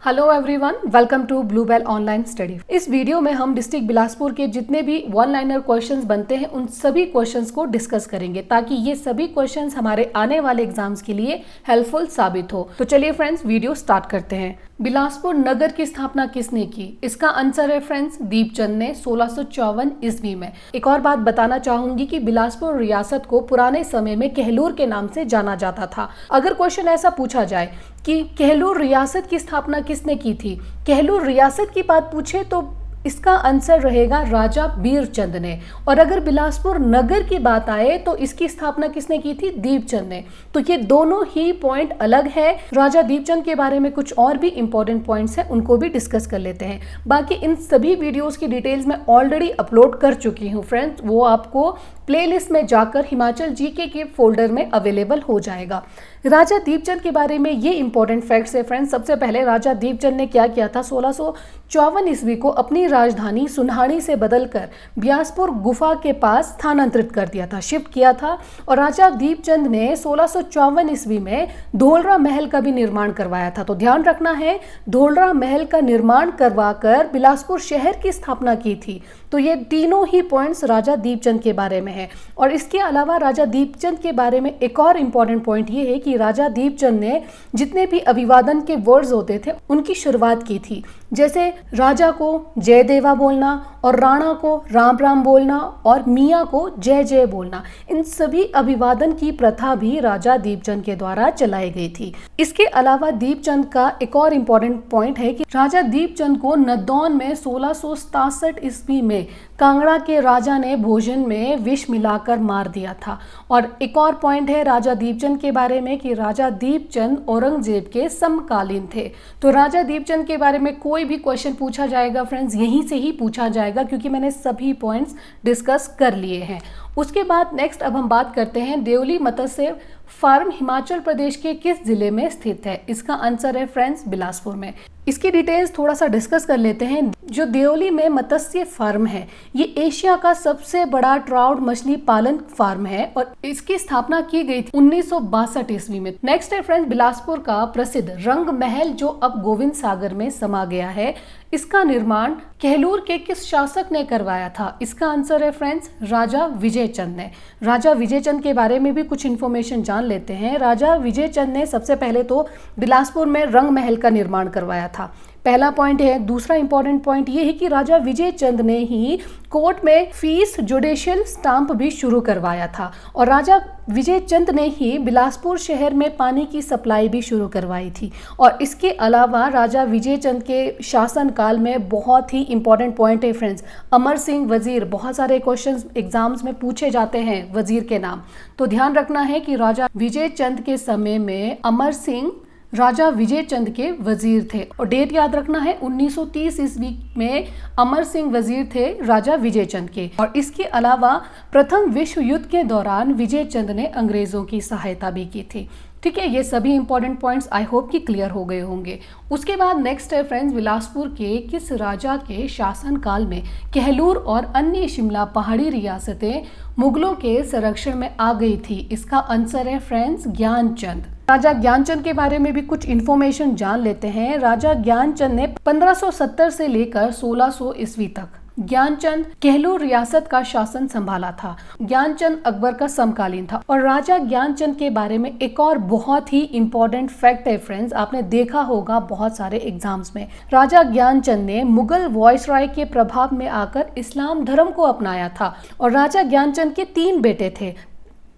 Hello everyone, welcome to Bluebell online study. इस वीडियो में हम डिस्ट्रिक्ट बिलासपुर के जितने भी वन लाइनर क्वेश्चंस बनते हैं उन सभी क्वेश्चंस को डिस्कस करेंगे ताकि ये सभी क्वेश्चंस हमारे आने वाले एग्जाम्स के लिए हेल्पफुल साबित हो। तो चलिए फ्रेंड्स, वीडियो स्टार्ट करते हैं। बिलासपुर नगर की स्थापना किसने की? इसका आंसर है फ्रेंड्स दीपचंद ने 1654 ईस्वी में। एक और बात बताना चाहूंगी कि बिलासपुर रियासत को पुराने समय में कहलूर के नाम से जाना जाता था। अगर क्वेश्चन ऐसा पूछा जाए कि कहलूर रियासत की स्थापना किसने की थी, कहलूर रियासत की बात पूछे तो इसका आंसर रहेगा राजा बीरचंद ने। और अगर बिलासपुर नगर की बात आए तो इसकी स्थापना किसने की थी? दीपचंद ने। तो ये दोनों ही पॉइंट अलग है। राजा दीपचंद के बारे में कुछ और भी इंपॉर्टेंट पॉइंट्स हैं, उनको भी डिस्कस कर लेते हैं। बाकी इन सभी वीडियोस की डिटेल्स मैं ऑलरेडी अपलोड कर चुकी हूँ फ्रेंड्स, वो आपको प्लेलिस्ट में जाकर हिमाचल जीके के फोल्डर में अवेलेबल हो जाएगा। राजा दीपचंद के बारे में ये इंपॉर्टेंट फैक्ट्स है फ्रेंड्स। सबसे पहले राजा दीपचंद ने क्या किया था? 1654 ईस्वी को अपनी राजधानी सुनहानी से बदलकर बिलासपुर गुफा के पास स्थानांतरित कर दिया था, शिफ्ट किया था। और राजा दीपचंद ने 1654 ईस्वी में धोलरा महल का भी निर्माण करवाया था। तो ध्यान रखना है, धोलरा महल का निर्माण करवाकर बिलासपुर शहर की स्थापना की थी। तो ये तीनों ही पॉइंट्स राजा दीपचंद के बारे में है। और इसके अलावा राजा दीपचंद के बारे में एक और इंपॉर्टेंट पॉइंट ये है कि राजा दीपचंद ने जितने भी अभिवादन के वर्ड्स होते थे उनकी शुरुआत की थी। जैसे राजा को जय देवा बोलना और राणा को राम राम बोलना और मियाँ को जय जय बोलना, इन सभी अभिवादन की प्रथा भी राजा दीपचंद के द्वारा चलाई गई थी। इसके अलावा दीपचंद का एक और इम्पॉर्टेंट पॉइंट है कि राजा दीपचंद को नदौन में 1667 ईस्वी में कांगड़ा के राजा ने भोजन में विष मिलाकर मार दिया था। और एक और पॉइंट है राजा दीपचंद के बारे में कि राजा दीपचंद औरंगजेब के समकालीन थे। तो राजा दीपचंद के बारे में कोई भी क्वेश्चन पूछा जाएगा फ्रेंड्स, यहीं से ही पूछा जाएगा क्योंकि मैंने सभी पॉइंट्स डिस्कस कर लिए हैं। उसके बाद नेक्स्ट अब हम बात करते हैं देवली मत्स्य फार्म हिमाचल प्रदेश के किस जिले में स्थित है? इसका आंसर है फ्रेंड्स बिलासपुर में। इसकी डिटेल्स थोड़ा सा डिस्कस कर लेते हैं। जो देवली में मत्स्य फार्म है ये एशिया का सबसे बड़ा ट्राउट मछली पालन फार्म है और इसकी स्थापना की गई थी 1962 ईस्वी में। नेक्स्ट है फ्रेंड्स बिलासपुर का प्रसिद्ध रंग महल जो अब गोविंद सागर में समा गया है। इसका निर्माण कहलूर के किस शासक ने करवाया था? इसका आंसर है फ्रेंड्स राजा विजयचंद ने। राजा विजयचंद के बारे में भी कुछ इन्फॉर्मेशन जान लेते हैं। राजा विजयचंद ने सबसे पहले तो बिलासपुर में रंग महल का निर्माण करवाया था, पहला पॉइंट है। दूसरा इंपॉर्टेंट पॉइंट ये है कि राजा विजयचंद ने ही कोर्ट में फीस जुडिशियल स्टाम्प भी शुरू करवाया था और राजा विजयचंद ने ही बिलासपुर शहर में पानी की सप्लाई भी शुरू करवाई थी। और इसके अलावा राजा विजयचंद के शासनकाल में बहुत ही इंपॉर्टेंट पॉइंट है फ्रेंड्स, अमर सिंह वजीर। बहुत सारे क्वेश्चंस एग्जाम्स में पूछे जाते हैं वजीर के नाम, तो ध्यान रखना है कि राजा विजयचंद के समय में अमर सिंह राजा विजयचंद के वजीर थे। और डेट याद रखना है 1930 ईस्वी में अमर सिंह वजीर थे राजा विजयचंद के। और इसके अलावा प्रथम विश्व युद्ध के दौरान विजयचंद ने अंग्रेजों की सहायता भी की थी। ठीक है, ये सभी इंपॉर्टेंट पॉइंट्स आई होप कि क्लियर हो गए होंगे। उसके बाद नेक्स्ट है फ्रेंड्स बिलासपुर के किस राजा के शासनकाल में कहलूर और अन्य शिमला पहाड़ी रियासतें मुगलों के संरक्षण में आ गई थी? इसका आंसर है फ्रेंड्स ज्ञानचंद। राजा ज्ञानचंद के बारे में भी कुछ इन्फॉर्मेशन जान लेते हैं। राजा ज्ञानचंद ने 1570 से लेकर 1600 ईस्वी तक ज्ञानचंद कहलूर रियासत का शासन संभाला था। ज्ञानचंद अकबर का समकालीन था। और राजा ज्ञानचंद के बारे में एक और बहुत ही इंपॉर्टेंट फैक्ट है फ्रेंड्स, आपने देखा होगा बहुत सारे एग्जाम्स में। राजा ज्ञानचंद ने मुगल वॉइसरॉय के प्रभाव में आकर इस्लाम धर्म को अपनाया था। और राजा ज्ञानचंद के 3 बेटे थे,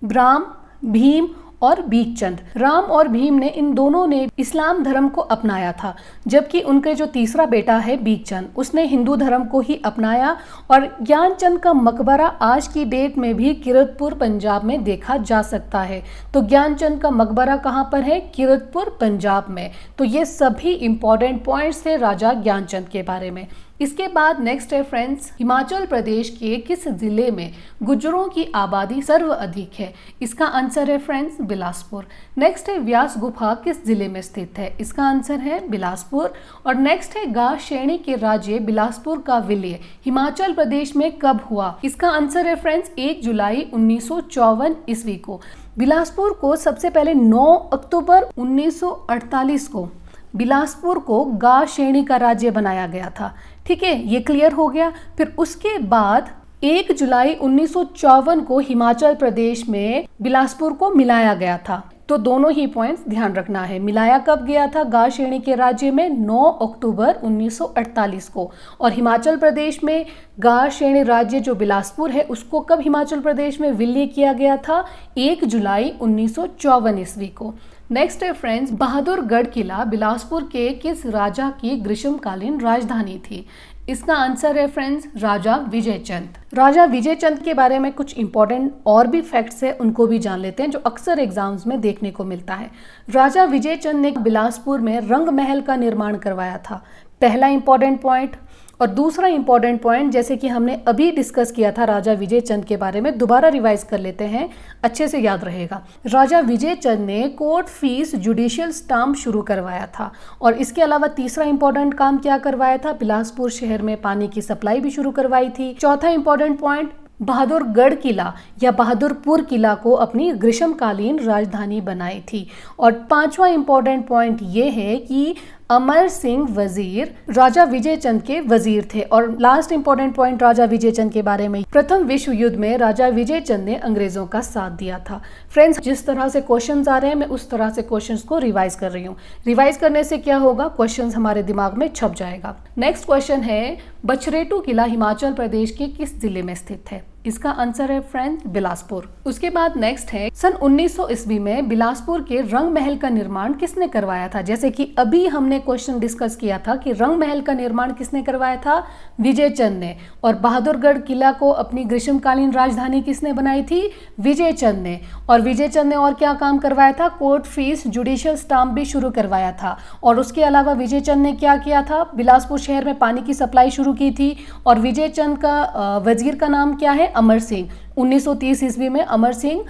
राम, भीम और बीकचंद। राम और भीम ने इन दोनों ने इस्लाम धर्म को अपनाया था, जबकि उनके जो तीसरा बेटा है बीकचंद उसने हिंदू धर्म को ही अपनाया। और ज्ञानचंद का मकबरा आज की डेट में भी किरतपुर पंजाब में देखा जा सकता है। तो ज्ञानचंद का मकबरा कहाँ पर है? किरतपुर पंजाब में। तो ये सभी इंपॉर्टेंट पॉइंट्स थे राजा ज्ञानचंद के बारे में। इसके बाद नेक्स्ट है फ्रेंड्स हिमाचल प्रदेश के किस जिले में गुज्जरों की आबादी सर्वाधिक है? इसका आंसर है फ्रेंड्स बिलासपुर। नेक्स्ट है व्यास गुफा किस जिले में स्थित है? इसका आंसर है बिलासपुर। और नेक्स्ट है गा श्रेणी के राज्य बिलासपुर का विलय हिमाचल प्रदेश में कब हुआ? इसका आंसर है फ्रेंड्स 1 जुलाई 1954 ईस्वी को। बिलासपुर को सबसे पहले 9 अक्टूबर 1948 को बिलासपुर को गा श्रेणी का राज्य बनाया गया था। ठीक है, ये क्लियर हो गया। फिर उसके बाद 1 जुलाई 1954 को हिमाचल प्रदेश में बिलासपुर को मिलाया गया था। तो दोनों ही पॉइंट्स ध्यान रखना है। मिलाया कब गया था गा श्रेणी के राज्य में? 9 अक्टूबर 1948 को। और हिमाचल प्रदेश में गा श्रेणी राज्य जो बिलासपुर है उसको कब हिमाचल प्रदेश में विलय किया गया था? 1 जुलाई 1954 ईस्वी को। नेक्स्ट है फ्रेंड्स, बहादुरगढ़ किला बिलासपुर के किस राजा की ग्रीष्मकालीन राजधानी थी? इसका आंसर है फ्रेंड्स राजा विजयचंद। राजा विजयचंद के बारे में कुछ इंपॉर्टेंट और भी फैक्ट्स है, उनको भी जान लेते हैं जो अक्सर एग्जाम्स में देखने को मिलता है। राजा विजयचंद ने बिलासपुर में रंग महल का निर्माण करवाया था, पहला इंपॉर्टेंट पॉइंट। और दूसरा इंपॉर्टेंट पॉइंट, जैसे कि हमने अभी डिस्कस किया था राजा विजयचंद के बारे में, दोबारा रिवाइज कर लेते हैं, अच्छे से याद रहेगा। राजा विजयचंद ने कोर्ट फीस जुडिशियल स्टाम्प शुरू करवाया था। और इसके अलावा तीसरा इंपॉर्टेंट काम क्या करवाया था? बिलासपुर शहर में पानी की सप्लाई भी शुरू करवाई थी। चौथा इंपॉर्टेंट पॉइंट, बहादुरगढ़ किला या बहादुरपुर किला को अपनी ग्रीष्मकालीन राजधानी बनाई थी। और पांचवा इंपॉर्टेंट पॉइंट ये है कि अमर सिंह वजीर राजा विजयचंद के वजीर थे। और लास्ट इंपॉर्टेंट पॉइंट राजा विजयचंद के बारे में, प्रथम विश्व युद्ध में राजा विजयचंद ने अंग्रेजों का साथ दिया था। फ्रेंड्स, जिस तरह से क्वेश्चंस आ रहे हैं मैं उस तरह से क्वेश्चंस को रिवाइज कर रही हूँ। रिवाइज करने से क्या होगा? क्वेश्चंस हमारे दिमाग में छप जाएगा। नेक्स्ट क्वेश्चन है, बछरेटू किला हिमाचल प्रदेश के किस जिले में स्थित है? इसका आंसर है फ्रेंड्स बिलासपुर। उसके बाद नेक्स्ट है, सन 1900 ईस्वी में बिलासपुर के रंग महल का निर्माण किसने करवाया था? जैसे कि अभी हमने क्वेश्चन डिस्कस किया था कि रंग महल का निर्माण किसने करवाया था? विजयचंद ने। और बहादुरगढ़ किला को अपनी ग्रीष्मकालीन राजधानी किसने बनाई थी? विजयचंद ने। और विजयचंद ने और क्या काम करवाया था? कोर्ट फीस जुडिशियल स्टाम्प भी शुरू करवाया था। और उसके अलावा विजयचंद ने क्या किया था? बिलासपुर शहर में पानी की सप्लाई शुरू की थी। और विजयचंद का वजीर का नाम क्या है? अमर सिंह। 1930 ईस्वी में अमर सिंह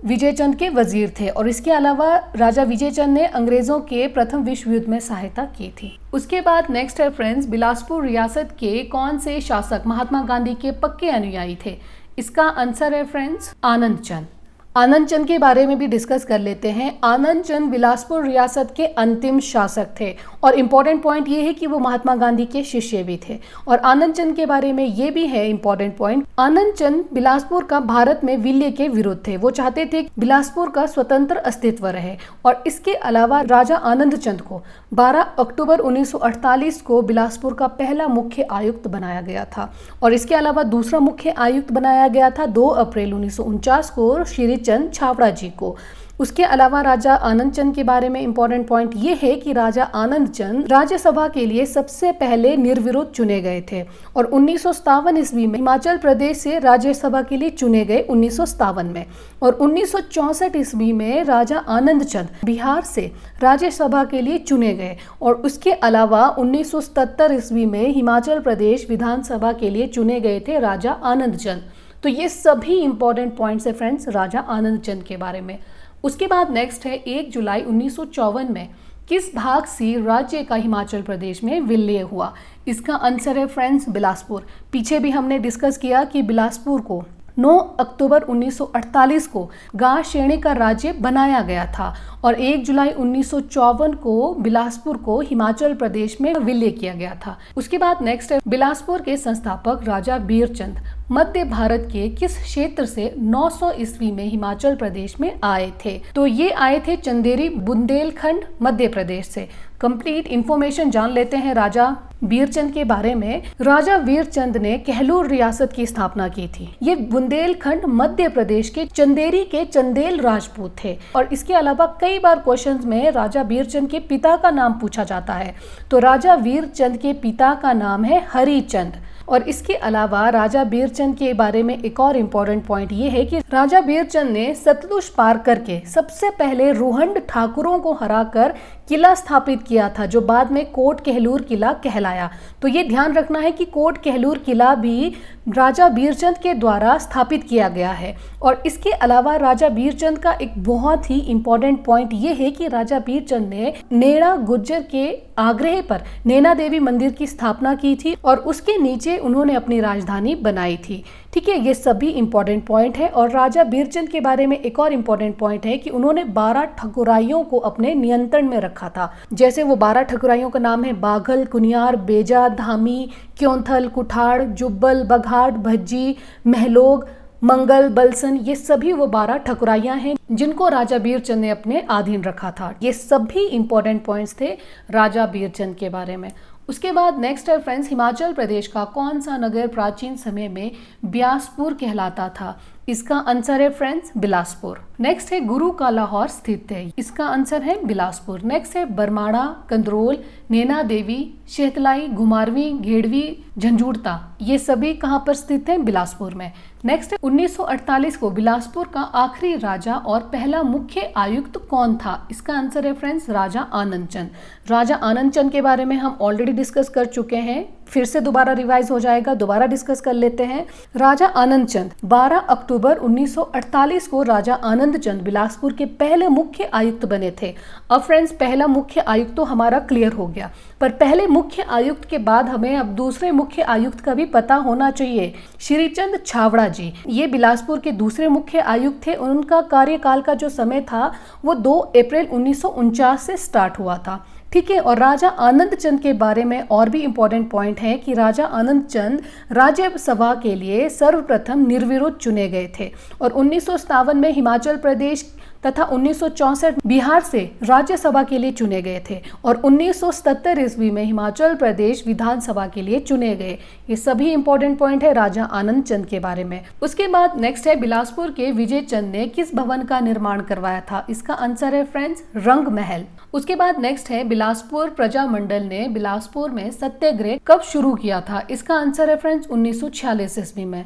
विजयचंद के वजीर थे। और इसके अलावा राजा विजयचंद ने अंग्रेजों के प्रथम विश्व युद्ध में सहायता की थी। उसके बाद नेक्स्ट है फ्रेंड्स, बिलासपुर रियासत के कौन से शासक महात्मा गांधी के पक्के अनुयायी थे? इसका आंसर है फ्रेंड्स आनंद चंद। आनंद चंद के बारे में भी डिस्कस कर लेते हैं। आनंद चंद बिलासपुर रियासत के अंतिम शासक थे। और इम्पॉर्टेंट पॉइंट ये है कि वो महात्मा गांधी के शिष्य भी थे। और आनंद चंद के बारे में ये भी है इम्पॉर्टेंट पॉइंट, आनंद चंद बिलासपुर का भारत में विलय के विरुद्ध थे। वो चाहते थे कि बिलासपुर का स्वतंत्र अस्तित्व रहे। और इसके अलावा राजा आनंद चंद को 12 अक्टूबर 1948 को बिलासपुर का पहला मुख्य आयुक्त बनाया गया था। और इसके अलावा दूसरा मुख्य आयुक्त बनाया गया था 2 अप्रैल 1949 को श्री चंद छावड़ा जी को। उसके अलावा राजा आनंद चंद के बारे में इंपॉर्टेंट पॉइंट ये है कि राजा आनंद चंद राज्यसभा के लिए सबसे पहले निर्विरोध चुने गए थे। और 1957 ईस्वी में हिमाचल प्रदेश से राज्यसभा के लिए चुने गए 1957 में। और 1964 ईस्वी में राजा आनंद चंद बिहार से राज्यसभा के लिए चुने गए। और उसके अलावा 1977 ईस्वी में हिमाचल प्रदेश विधानसभा के लिए चुने गए थे राजा आनंद चंद। तो ये सभी इंपॉर्टेंट पॉइंट्स है फ्रेंड्स राजा आनंद चंद के बारे में। उसके बाद नेक्स्ट है 1 जुलाई 1954 में किस भाग से राज्य का हिमाचल प्रदेश में विलय हुआ? इसका आंसर है फ्रेंड्स बिलासपुर। पीछे भी हमने डिस्कस किया कि बिलासपुर को 9 अक्टूबर 1948 को गा श्रेणी का राज्य बनाया गया था। और 1 जुलाई 1954 को बिलासपुर को हिमाचल प्रदेश में विलय किया गया था। उसके बाद नेक्स्ट है, बिलासपुर के संस्थापक राजा बीरचंद मध्य भारत के किस क्षेत्र से 900 ईस्वी में हिमाचल प्रदेश में आए थे? तो ये आए थे चंदेरी बुंदेलखंड मध्य प्रदेश से। कंप्लीट इंफॉर्मेशन जान लेते हैं राजा बीरचंद के बारे में। राजा बीरचंद ने कहलूर रियासत की स्थापना की थी। ये बुंदेलखंड मध्य प्रदेश के चंदेरी के चंदेल राजपूत थे। और इसके अलावा कई बार क्वेश्चंस में राजा बीरचंद के पिता का नाम पूछा जाता है। तो राजा बीरचंद के पिता का नाम है हरिचंद। और इसके अलावा राजा बीरचंद के बारे में एक और इम्पॉर्टेंट पॉइंट ये है कि राजा बीरचंद ने सतलुज पार करके सबसे पहले रोहंड ठाकुरों को हराकर किला स्थापित किया था, जो बाद में कोट कहलूर किला कहलाया। कहलाया। तो ये ध्यान रखना है कि कोट कहलूर किला भी राजा बीरचंद के द्वारा स्थापित किया गया है। और इसके अलावा राजा बीरचंद का एक बहुत ही इंपॉर्टेंट पॉइंट ये है कि राजा बीरचंद ने नेड़ा गुर्जर के आग्रह पर नैना देवी मंदिर की स्थापना की थी और उसके नीचे उन्होंने अपनी राजधानी बनाई थी। ठीक है, ये सभी इंपॉर्टेंट पॉइंट है। और राजा बीरचंद के बारे में एक और इंपॉर्टेंट पॉइंट है कि उन्होंने 12 ठकुराइयों को अपने नियंत्रण में रखा था। जैसे वो 12 ठकुराइयों का नाम है बाघल, कुनियार, बेजा, धामी, क्योंथल, कुठाड़, जुब्बल, बघाट, भज्जी, महलोग, मंगल, बलसन, ये सभी वो 12 ठकुराइयां हैं जिनको राजा बीरचंद ने अपने अधीन रखा था। ये सभी इंपॉर्टेंट पॉइंट्स थे राजा बीरचंद के बारे में। उसके बाद नेक्स्ट है फ्रेंड्स, हिमाचल प्रदेश का कौन सा नगर प्राचीन समय में ब्यासपुर कहलाता था? इसका आंसर है फ्रेंड्स बिलासपुर। नेक्स्ट है गुरु का लाहौर स्थित है, इसका आंसर है बिलासपुर। नेक्स्ट है बरमाणा, कंदरोल, नैना देवी, शेतलाई, घुमारवी, घेड़वी, झंझुड़ता, ये सभी कहाँ पर स्थित हैं? बिलासपुर में। नेक्स्ट है 1948 को बिलासपुर का आखिरी राजा और पहला मुख्य आयुक्त कौन था? इसका आंसर है फ्रेंड्स राजा आनंद चंद। राजा आनंद चंद के बारे में हम ऑलरेडी डिस्कस कर चुके हैं, फिर से दोबारा रिवाइज हो जाएगा, दोबारा डिस्कस कर लेते हैं। राजा आनंद चंद 12 अक्टूबर 1948 को राजा आनंद चंद बिलासपुर के पहले मुख्य आयुक्त बने थे। अब फ्रेंड्स पहला मुख्य आयुक्त तो हमारा क्लियर हो गया, पर पहले मुख्य आयुक्त के बाद हमें अब दूसरे मुख्य आयुक्त का भी पता होना चाहिए। श्रीचंद छावड़ा जी, ये बिलासपुर के दूसरे मुख्य आयुक्त थे। उनका कार्यकाल का जो समय था वो 2 अप्रैल 1949 से स्टार्ट हुआ था। ठीक है, और राजा आनंद चंद के बारे में और भी इंपॉर्टेंट पॉइंट है कि राजा आनंद चंद राज्यसभा के लिए सर्वप्रथम निर्विरोध चुने गए थे और 1957 में हिमाचल प्रदेश तथा 1964 बिहार से राज्यसभा के लिए चुने गए थे और 1977 ईस्वी में हिमाचल प्रदेश विधानसभा के लिए चुने गए। ये सभी इंपॉर्टेंट पॉइंट है राजा आनंद चंद के बारे में। उसके बाद नेक्स्ट है बिलासपुर के विजय चंद ने किस भवन का निर्माण करवाया था? इसका आंसर है फ्रेंड्स रंग महल। उसके बाद नेक्स्ट है बिलासपुर प्रजा मंडल ने बिलासपुर में सत्याग्रह कब शुरू किया था? इसका आंसर है फ्रेंड्स 1946 ईस्वी में।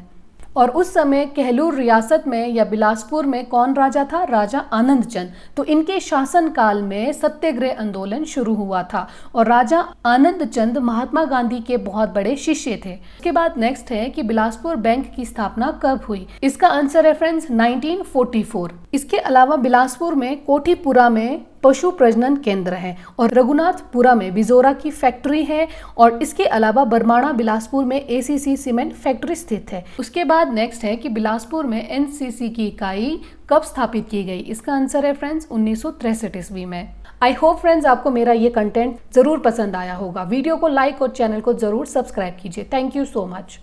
और उस समय कहलूर रियासत में या बिलासपुर में कौन राजा था? राजा आनंद चंद। तो इनके शासन काल में सत्याग्रह आंदोलन शुरू हुआ था और राजा आनंद चंद महात्मा गांधी के बहुत बड़े शिष्य थे। उसके बाद नेक्स्ट है कि बिलासपुर बैंक की स्थापना कब हुई? इसका आंसर है फ्रेंड्स 1944। इसके अलावा बिलासपुर में कोठीपुरा में पशु प्रजनन केंद्र है और रघुनाथपुरा में बिजोरा की फैक्ट्री है और इसके अलावा बरमाणा बिलासपुर में एसीसी सीमेंट फैक्ट्री स्थित है। उसके बाद नेक्स्ट है कि बिलासपुर में एनसीसी की इकाई कब स्थापित की गई? इसका आंसर है फ्रेंड्स 1963 ईस्वी में। आई होप फ्रेंड्स आपको मेरा ये कंटेंट जरूर पसंद आया होगा। वीडियो को लाइक और चैनल को जरूर सब्सक्राइब कीजिए। Thank you so much.